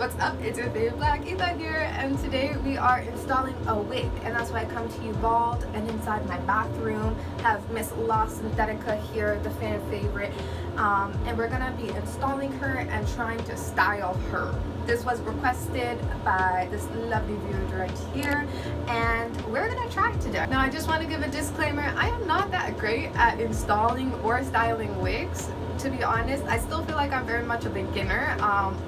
What's up? It's your favorite Black Etha here, and today we are installing a wig, and that's why I come to you bald. And inside my bathroom have Miss La Synthetica here, the fan favorite, and we're gonna be installing her and trying to style her. This was requested by this lovely viewer right here, and we're gonna try it today. Now I just want to give a disclaimer, I am not that great at installing or styling wigs. To be honest, I still feel like I'm very much a beginner,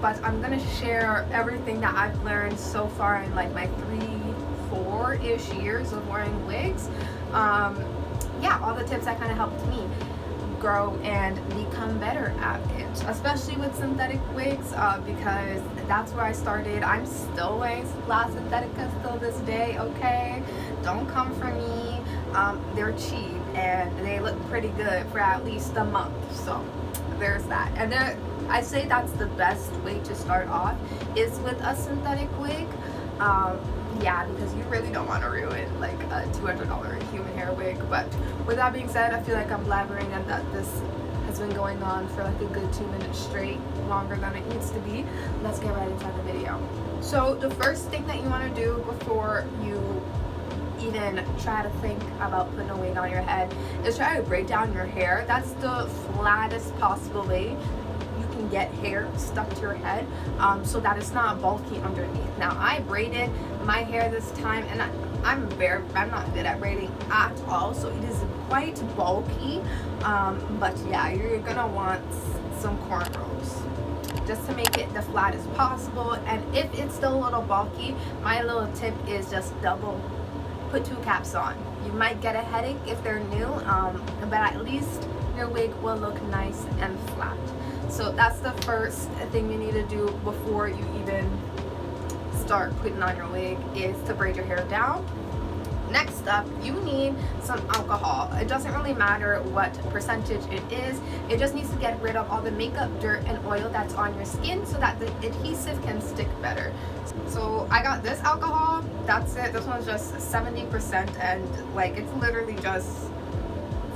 but I'm gonna share everything that I've learned so far in like my 3-4-ish years of wearing wigs. Yeah, all the tips that kind of helped me grow and become better at it, especially with synthetic wigs, because that's where I started. I'm still wearing La Synthetica still this day, okay? Don't come for me. They're cheap and they look pretty good for at least a month, so there's that. And I say that's the best way to start off is with a synthetic wig. Yeah, because you really don't want to ruin like a $200 human hair wig. But with that being said, I feel like I'm blabbering and that this has been going on for like a good 2 minutes straight, longer than it needs to be. Let's get right inside the video. So the first thing that you want to do before you even try to think about putting a wig on your head is try to braid down your hair. That's the flattest possible way you can get hair stuck to your head, so that it's not bulky underneath. Now I braided my hair this time, and I'm not good at braiding at all, so it is quite bulky, but yeah, you're gonna want some cornrows just to make it the flattest possible. And if it's still a little bulky, my little tip is just put 2 caps on. You might get a headache if they're new, but at least your wig will look nice and flat. So that's the first thing you need to do before you even start putting on your wig, is to braid your hair down. Next up, you need some alcohol. It doesn't really matter what percentage it is. It just needs to get rid of all the makeup, dirt, and oil that's on your skin so that the adhesive can stick better. So I got this alcohol. That's it. This one's just 70%, and like it's literally just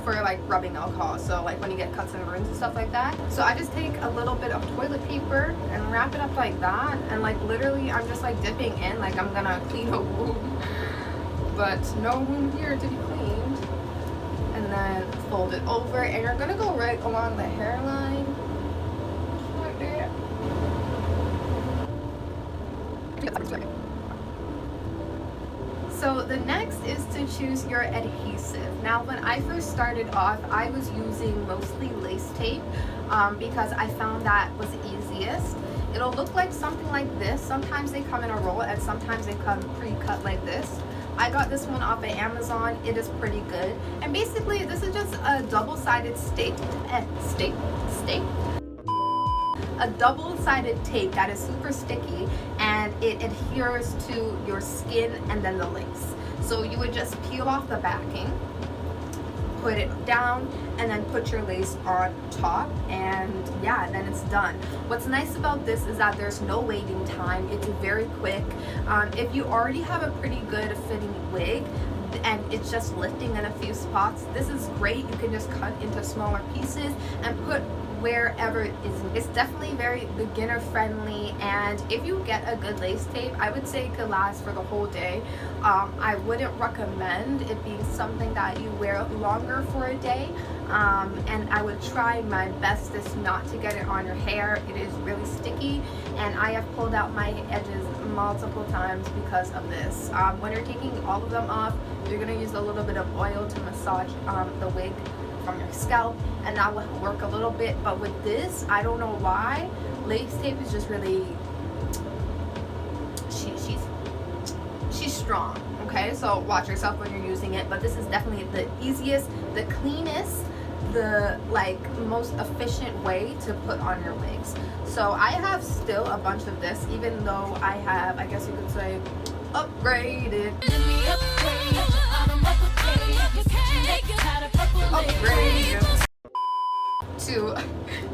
for like rubbing alcohol. So like when you get cuts and burns and stuff like that. So I just take a little bit of toilet paper and wrap it up like that, and like literally I'm just like dipping in like I'm gonna clean a wound. But no wound here to be cleaned. And then fold it over, and you're gonna go right along the hairline, like that. So the next is to choose your adhesive. Now when I first started off, I was using mostly lace tape, because I found that was easiest. It'll look like something like this. Sometimes they come in a roll, and sometimes they come pre-cut like this. I got this one off of Amazon. It is pretty good. And basically this is just a double-sided a double-sided tape that is super sticky, and it adheres to your skin and then the lace. So you would just peel off the backing, put it down, and then put your lace on top, and yeah, and then it's done. What's nice about this is that there's no waiting time. It's very quick. If you already have a pretty good fitting wig and it's just lifting in a few spots, this is great. You can just cut into smaller pieces and put wherever it is. It's definitely very beginner friendly, and if you get a good lace tape, I would say it could last for the whole day. I wouldn't recommend it being something that you wear longer for a day, and I would try my bestest not to get it on your hair. It is really sticky, and I have pulled out my edges multiple times because of this. When you're taking all of them off, you're going to use a little bit of oil to massage the wig from your scalp, and that will work a little bit. But with this, I don't know why, lace tape is just really she's strong, okay? So watch yourself when you're using it. But this is definitely the easiest, the cleanest, the like most efficient way to put on your wigs. So I have still a bunch of this, even though I have, I guess you could say, upgraded to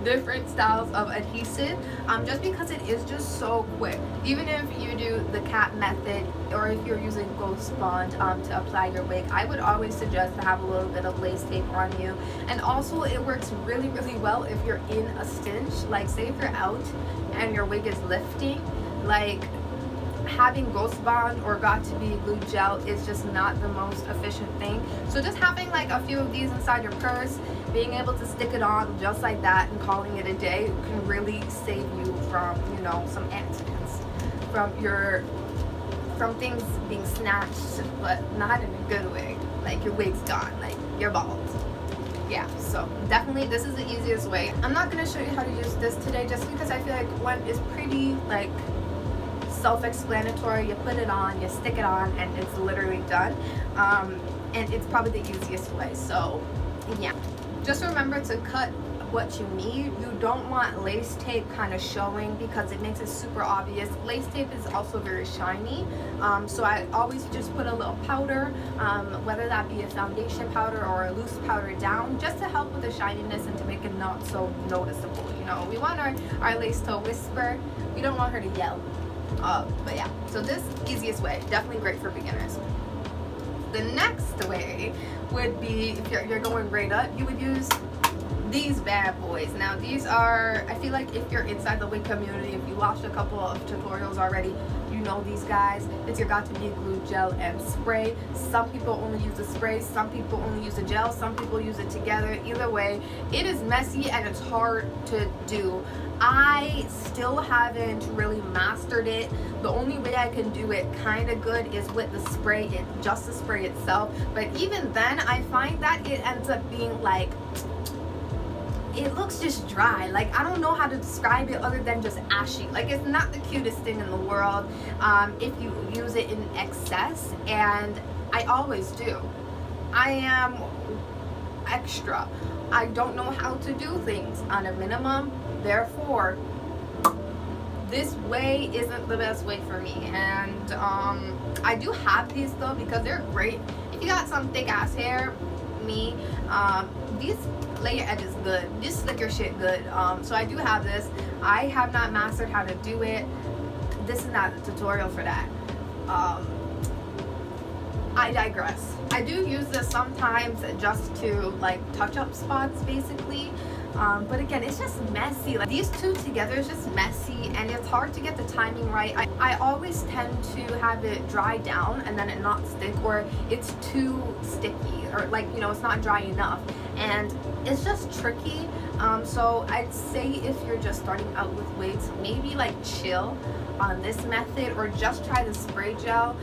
different styles of adhesive, just because it is just so quick. Even if you do the cap method, or if you're using ghost bond to apply your wig, I would always suggest to have a little bit of lace tape on you. And also it works really well if you're in a cinch, like say if you're out and your wig is lifting, like having Ghost Bond or Got to Be Glue Gel is just not the most efficient thing. So just having like a few of these inside your purse, being able to stick it on just like that and calling it a day can really save you from, you know, some accidents, from things being snatched, but not in a good way. Like your wig's gone, like you're bald. Yeah, so definitely this is the easiest way. I'm not going to show you how to use this today just because I feel like one is pretty like self-explanatory. You put it on, you stick it on, and it's literally done. And it's probably the easiest way. So yeah, just remember to cut what you need. You don't want lace tape kind of showing because it makes it super obvious. Lace tape is also very shiny, so I always just put a little powder, whether that be a foundation powder or a loose powder down, just to help with the shininess and to make it not so noticeable. You know, we want our lace to whisper, we don't want her to yell. But yeah, so this easiest way, definitely great for beginners. The next way would be, if you're going right up, you would use these bad boys. Now these are, I feel like if you're inside the wig community, if you watched a couple of tutorials already, you know these guys. It's your Got to Be Glue Gel and Spray. Some people only use the spray, some people only use the gel, some people use it together. Either way, it is messy and it's hard to do. I still haven't really mastered it. The only way I can do it kind of good is with the spray, just the spray itself. But even then, I find that it ends up being like, it looks just dry. Like, I don't know how to describe it other than just ashy. Like, it's not the cutest thing in the world if you use it in excess, and I always do. I am extra. I don't know how to do things on a minimum, therefore this way isn't the best way for me. And I do have these though because they're great if you got some thick ass hair. Me, these lay your edges good, just slick your shit good. So I do have this. I have not mastered how to do it. This is not a tutorial for that. I digress. I do use this sometimes just to like touch up spots basically, but again, it's just messy. Like, these two together is just messy and it's hard to get the timing right. I always tend to have it dry down and then it not stick, or it's too sticky, or like, you know, it's not dry enough, and it's just tricky. So I'd say if you're just starting out with wigs, maybe like chill on this method, or just try the spray gel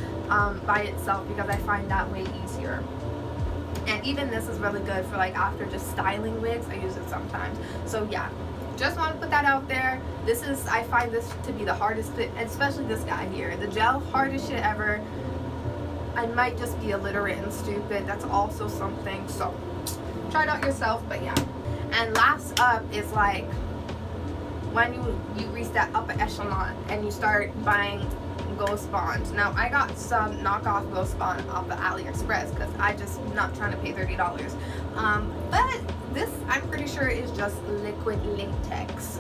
by itself, because I find that way easier. And even this is really good for like after just styling wigs. I use it sometimes. So yeah, just want to put that out there. This is, I find this to be the hardest fit, especially this guy here. The gel, hardest shit ever. I might just be illiterate and stupid. That's also something. So try it out yourself, but yeah. And last up is like when you reach that upper echelon and you start buying Ghost Bond. Now I got some knockoff Ghost Bond off of AliExpress because I just not trying to pay $30. But this, I'm pretty sure, is just liquid latex,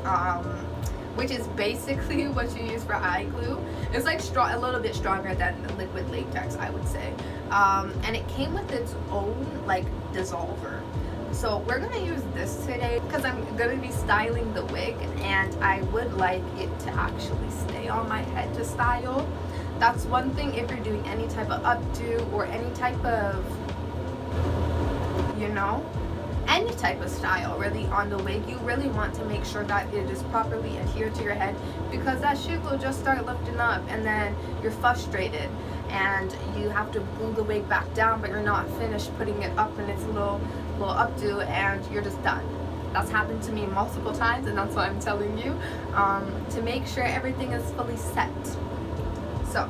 which is basically what you use for eye glue. It's like a little bit stronger than the liquid latex, I would say. And it came with its own like dissolver. So we're gonna use this today because I'm gonna be styling the wig, and I would like it to actually stay on my head to style. That's one thing if you're doing any type of updo or any type of, you know, any type of style really on the wig, you really want to make sure that it is properly adhered to your head, because that shit will just start lifting up and then you're frustrated and you have to glue the wig back down, but you're not finished putting it up and it's a little updo and you're just done. That's happened to me multiple times, and that's why I'm telling you to make sure everything is fully set. So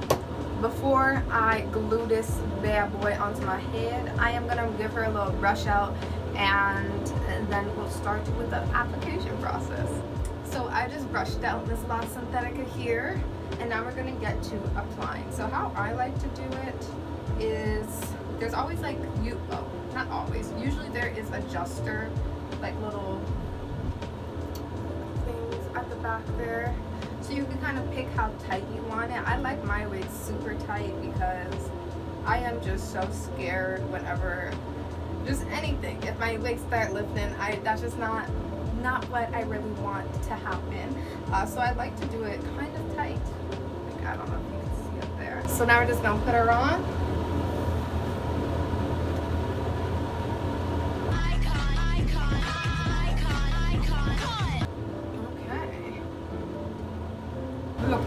before I glue this bad boy onto my head, I am gonna give her a little brush out, and then we'll start with the application process. So I just brushed out this La Synthetica here, and now we're gonna get to applying. So how I like to do it is, there's always like, not always, usually there is adjuster, like little things at the back there, so you can kind of pick how tight you want it. I like my wig super tight because I am just so scared whenever just anything, if my wigs start lifting, that's just not what I really want to happen. So I like to do it kind of tight, I don't know if you can see it there. So now we're just gonna put her on. Okay. Look.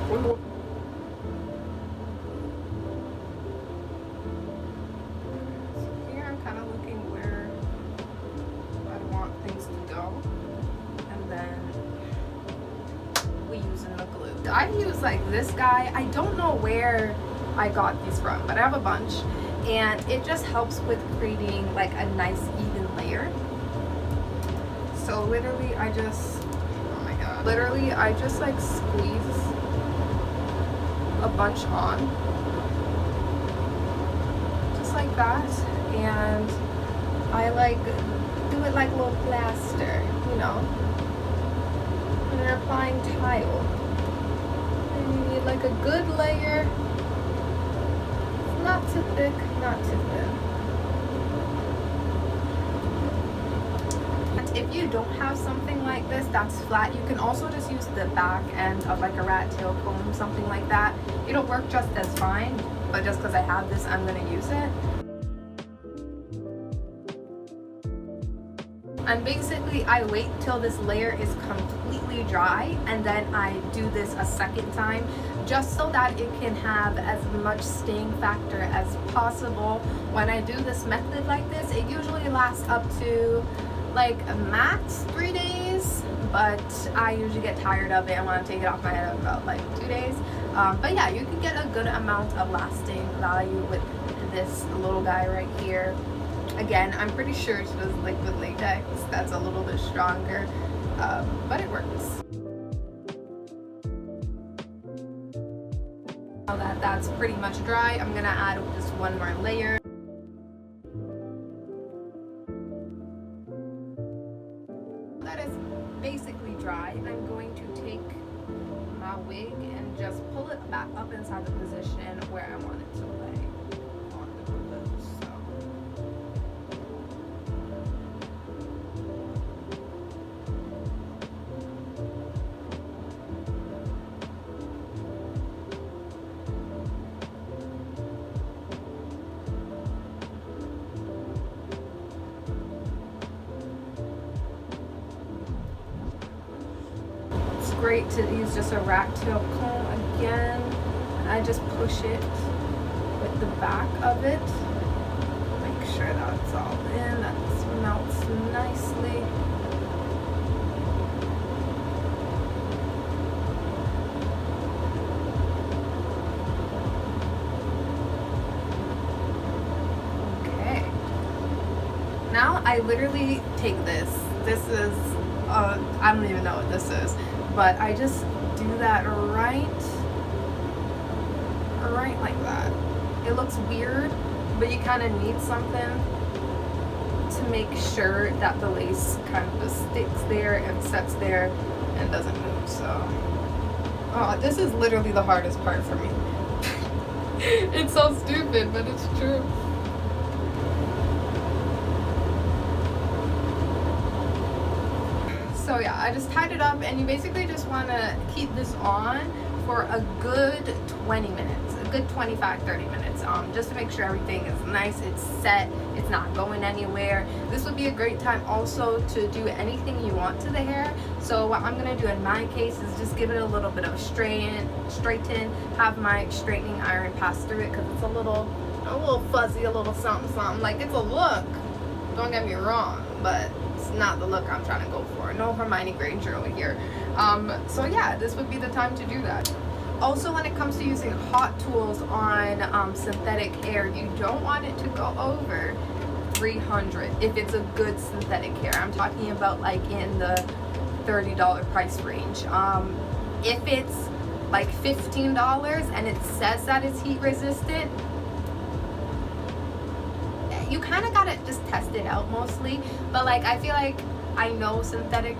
So here I'm kind of looking where I want things to go, and then we using the glue. I use like this guy. I don't know where I got these from, but I have a bunch, and it just helps with creating like a nice even layer. So literally I just, oh my god, literally I just like squeeze a bunch on, just like that, and I like do it like a little plaster, you know, when you're applying tile. And you need like a good layer, not too thick, not too thin. And if you don't have something like this that's flat, you can also just use the back end of like a rat tail comb, something like that. It'll work just as fine, but just because I have this, I'm gonna use it. And basically I wait till this layer is completely dry, and then I do this a second time, just so that it can have as much staying factor as possible. When I do this method like this, it usually lasts up to like max 3 days, but I usually get tired of it and want to take it off my head in about like 2 days. But yeah, you can get a good amount of lasting value with this little guy right here. Again, I'm pretty sure it's just liquid latex that's a little bit stronger, but it works. Now that that's pretty much dry, I'm gonna add just one more layer. That is basically dry. I'm going to take my wig and just pull it back up inside the position where I want it to lay on the glue. Great to use just a rat tail comb again, and I just push it with the back of it, make sure that's all in, that melts nicely. Okay, now I literally take this is I don't even know what this is, but I just do that right like that. It looks weird, but you kind of need something to make sure that the lace kind of just sticks there and sets there and doesn't move. So, oh, this is literally the hardest part for me. It's so stupid, but it's true. So yeah, I just tied it up, and you basically just want to keep this on for a good 20 minutes, a good 25-30 minutes, just to make sure everything is nice, it's set, it's not going anywhere. This would be a great time also to do anything you want to the hair. So what I'm going to do in my case is just give it a little bit of a straighten, have my straightening iron pass through it, because it's a little fuzzy, a little something. Like, it's a look, don't get me wrong, but it's not the look I'm trying to go for. No Hermione Granger over here. So yeah, this would be the time to do that. Also, when it comes to using hot tools on synthetic hair, you don't want it to go over 300 if it's a good synthetic hair. I'm talking about like in the $30 price range. If it's like $15 and it says that it's heat resistant, you kind of gotta just test it out mostly. But like, I feel like I know synthetic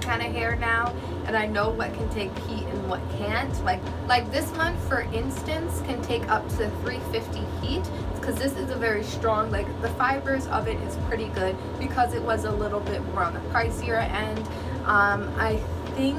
kind of hair now, and I know what can take heat and what can't. Like this one, for instance, can take up to 350 heat, because this is a very strong, like the fibers of it is pretty good, because it was a little bit more on the pricier end. I think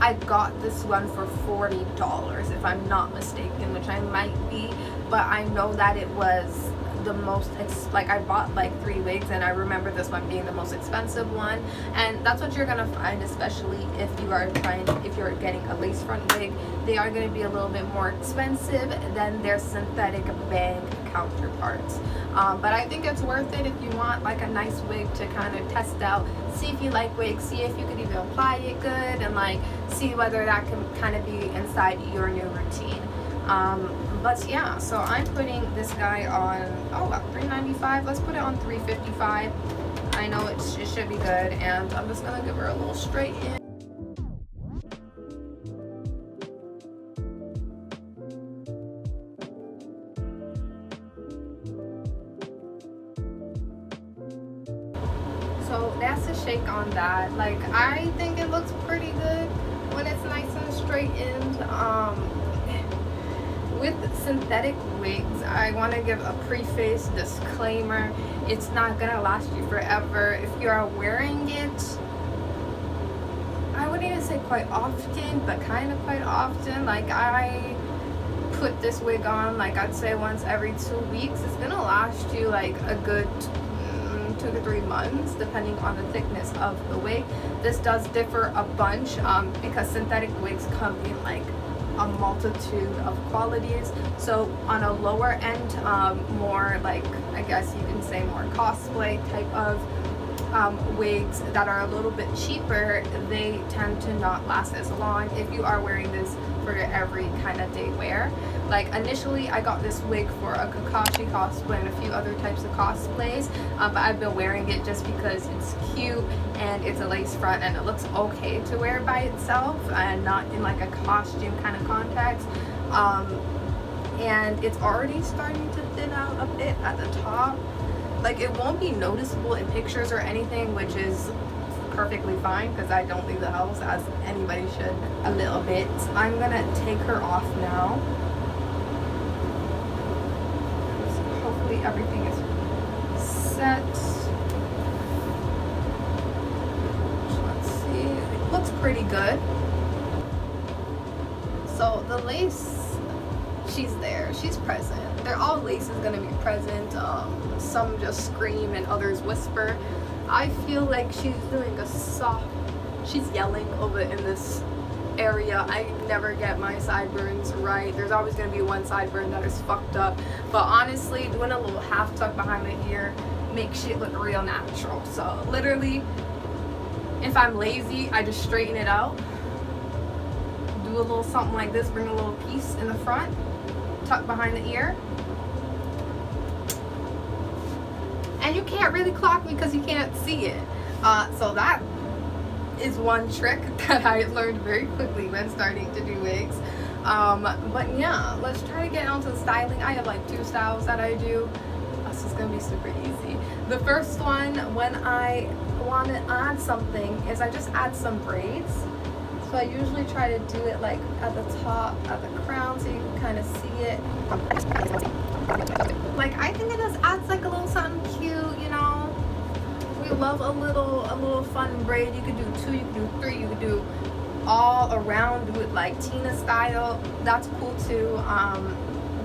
I got this one for $40 if I'm not mistaken, which I might be, but I know that it was the most like I bought like 3 wigs, and I remember this one being the most expensive one. And that's what you're gonna find, especially if you're getting a lace front wig. They are going to be a little bit more expensive than their synthetic bang counterparts, but I think it's worth it if you want like a nice wig to kind of test out, see if you like wigs, see if you could even apply it good, and like see whether that can kind of be inside your new routine. But yeah, so I'm putting this guy on, about $3.95. Let's put it on $3.55. I know it should be good, and I'm just gonna give her a little straight in. So that's a shake on that. Like, I think it looks pretty good when it's nice and straightened. With synthetic wigs, I want to give a preface disclaimer. It's not gonna last you forever. If you are wearing it, I wouldn't even say quite often, but kind of quite often. Like, I put this wig on, like, I'd say once every 2 weeks. It's gonna last you like a good 2 to 3 months, depending on the thickness of the wig. This does differ a bunch, because synthetic wigs come in like a multitude of qualities. So on a lower end, more like, I guess you can say, more cosplay type of wigs that are a little bit cheaper, they tend to not last as long if you are wearing this for every kind of day wear. Like, initially I got this wig for a Kakashi cosplay and a few other types of cosplays, but I've been wearing it just because it's cute and it's a lace front and it looks okay to wear by itself and not in like a costume kind of context. And it's already starting to thin out a bit at the top. Like, it won't be noticeable in pictures or anything, which is perfectly fine because I don't leave the house, as anybody should, a little bit. I'm gonna take her off now. So hopefully everything is set. Let's see. It looks pretty good. So the lace, she's there, she's present. They're all laces gonna be present. Some just scream and others whisper. I feel like she's doing a soft, she's yelling over in this area. I never get my sideburns right. There's always gonna be one sideburn that is fucked up. But honestly, doing a little half tuck behind the ear makes shit look real natural. So literally, if I'm lazy, I just straighten it out. Do a little something like this, bring a little piece in the front, tuck behind the ear. And you can't really clock me because you can't see it. So that is one trick that I learned very quickly when starting to do wigs. But yeah, let's try to get onto the styling. I have like 2 styles that I do. This is gonna be super easy. The first one, when I want to add something, is I just add some braids. So I usually try to do it like at the top, at the crown, so you can kind of see it. Like, I think it just adds like a little something cute, you know. We love a little fun braid. You could do 2, you could do 3, you could do all around, do it like Tina style. That's cool too.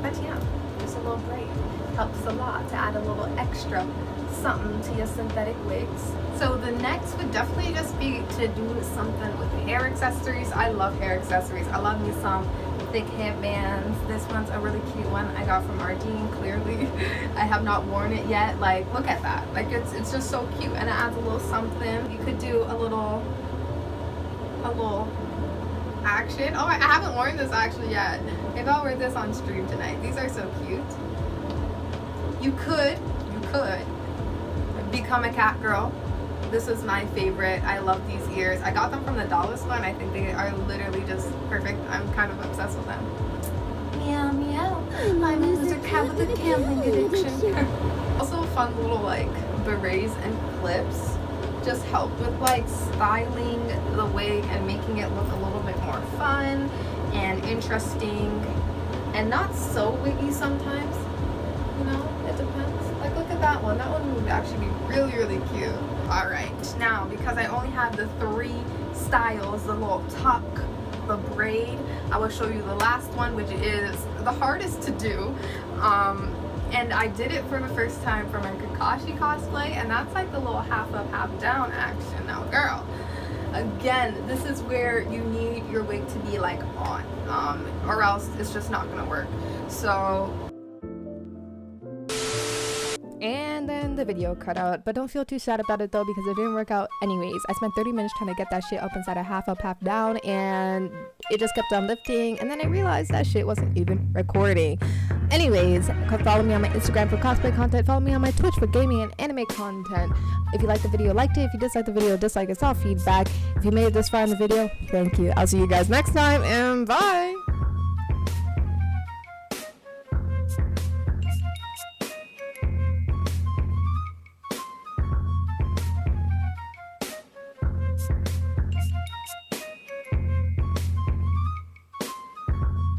But yeah, just a little braid helps a lot to add a little extra something to your synthetic wigs. So the next would definitely just be to do something with hair accessories. I love hair accessories. I love me some thick headbands. This one's a really cute one I got from Ardeen. Clearly I have not worn it yet. Like, look at that. Like, it's just so cute, and it adds a little something. You could do a little action. Oh, I haven't worn this actually yet. Maybe I'll wear this on stream tonight. These are so cute. You could become a cat girl. This is my favorite. I love these ears. I got them from the dollar store and I think they are literally just perfect. I'm kind of obsessed with them. Meow meow. I'm a lizard cat with a gambling addiction. Also fun little like berets and clips just help with like styling the wig and making it look a little bit more fun and interesting and not so wiggy sometimes. You know, it depends. Like, look at that one. That one would actually be really, really cute. All right, now, because I only have the 3 styles, the little tuck, the braid, I will show you the last one, which is the hardest to do. And I did it for the first time for my Kakashi cosplay, and that's like the little half up, half down action. Now, girl, again, this is where you need your wig to be like on, or else it's just not gonna work. So, and then the video cut out, but don't feel too sad about it though, because it didn't work out anyways. I spent 30 minutes trying to get that shit up inside a half up, half down, and it just kept on lifting, and then I realized that shit wasn't even recording. Anyways, follow me on my Instagram for cosplay content, follow me on my Twitch for gaming and anime content. If you liked the video, liked it. If you disliked the video, dislike it. It's all feedback. If you made it this far in the video, thank you. I'll see you guys next time, and bye!